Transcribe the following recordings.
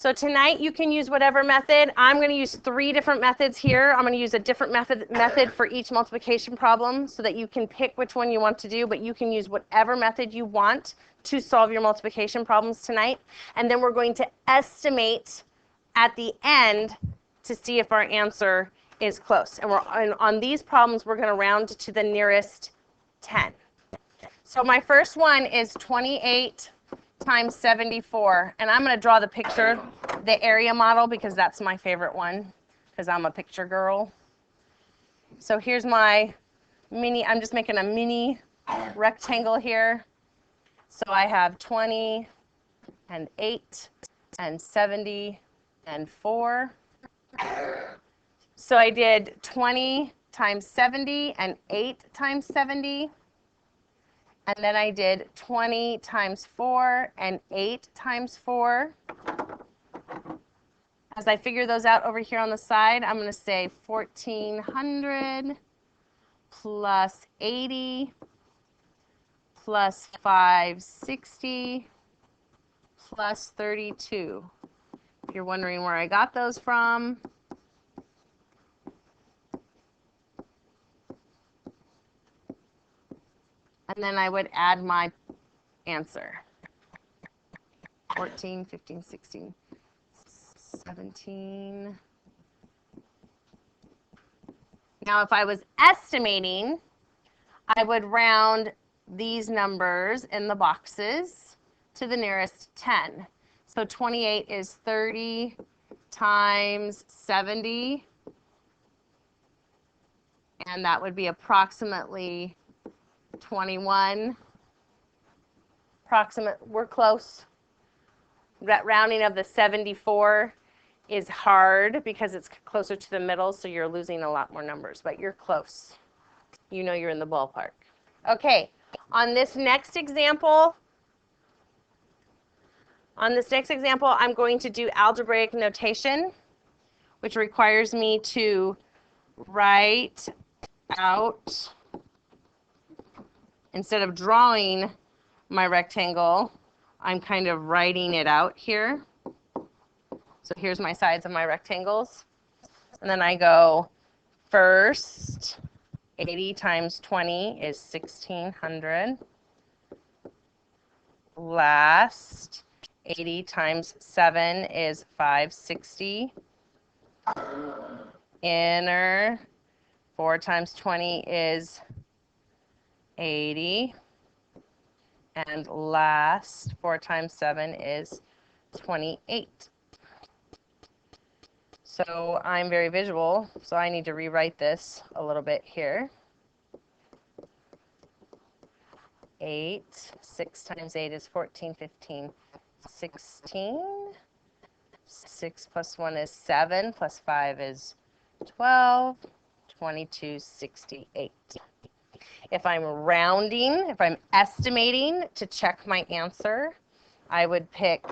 So tonight you can use whatever method. I'm going to use 3 different methods here. I'm going to use a different method for each multiplication problem so that you can pick which one you want to do, but you can use whatever method you want to solve your multiplication problems tonight. And then we're going to estimate at the end to see if our answer is close. And on these problems, we're going to round to the nearest 10. So my first one is 28 times 74, and I'm going to draw the picture, the area model, because that's my favorite one, because I'm a picture girl. So here's my mini, I'm just making a mini rectangle here. So I have 20 and 8 and 70 and 4. So I did 20 times 70 and 8 times 70. And then I did 20 times 4 and 8 times 4. As I figure those out over here on the side, I'm going to say 1,400 plus 80 plus 560 plus 32. If you're wondering where I got those from, and then I would add my answer. 14, 15, 16, 17. Now, if I was estimating, I would round these numbers in the boxes to the nearest 10. So 28 is 30 times 70, and that would be approximately 21. We're close. Rounding of the 74 is hard because it's closer to the middle, so you're losing a lot more numbers, but you're close. You know you're in the ballpark. Okay, on this next example, I'm going to do algebraic notation, which requires me to write out, instead of drawing my rectangle, I'm kind of writing it out here. So here's my sides of my rectangles. And then I go first, 80 times 20 is 1,600. Last, 80 times 7 is 560. Inner, 4 times 20 is 80. And last, 4 times 7 is 28. So I'm very visual, so I need to rewrite this a little bit here. 8, 6 times 8 is 14, 15, 16. 6 plus 1 is 7, plus 5 is 12, 22, 68. If I'm rounding, if I'm estimating to check my answer, I would pick,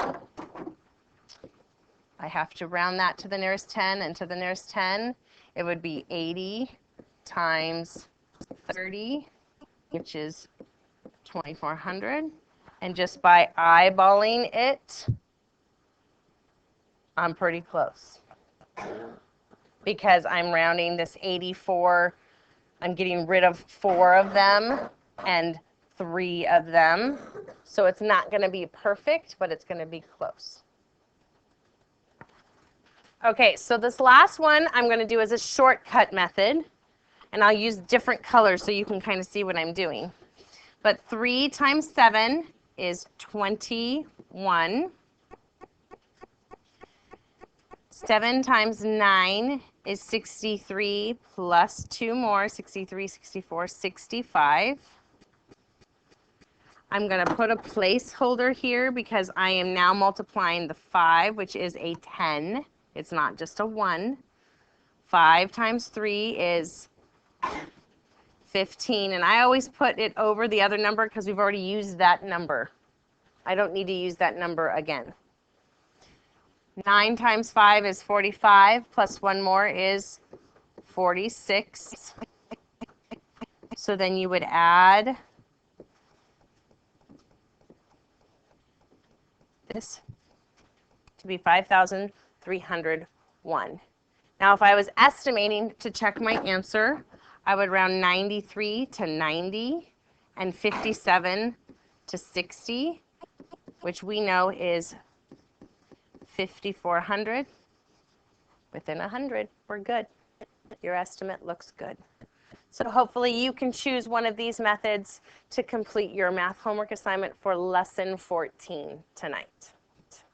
I have to round that to the nearest 10, and to the nearest 10, it would be 80 times 30, which is 2,400. And just by eyeballing it, I'm pretty close. Because I'm rounding this 84, I'm getting rid of 4 of them and 3 of them. So it's not going to be perfect, but it's going to be close. Okay, so this last one I'm going to do as a shortcut method, and I'll use different colors so you can kind of see what I'm doing. But 3 times 7 is 21. 7 times 9 is 63, plus 2 more, 63, 64, 65. I'm going to put a placeholder here because I am now multiplying the 5, which is a 10. It's not just a 1. 5 times 3 is 15, and I always put it over the other number because we've already used that number. I don't need to use that number again. 9 times 5 is 45, plus 1 more is 46. So then you would add this to be 5,301. Now, if I was estimating to check my answer, I would round 93 to 90 and 57 to 60, which we know is 5,400. Within 100, we're good. Your estimate looks good. So hopefully you can choose one of these methods to complete your math homework assignment for lesson 14 tonight.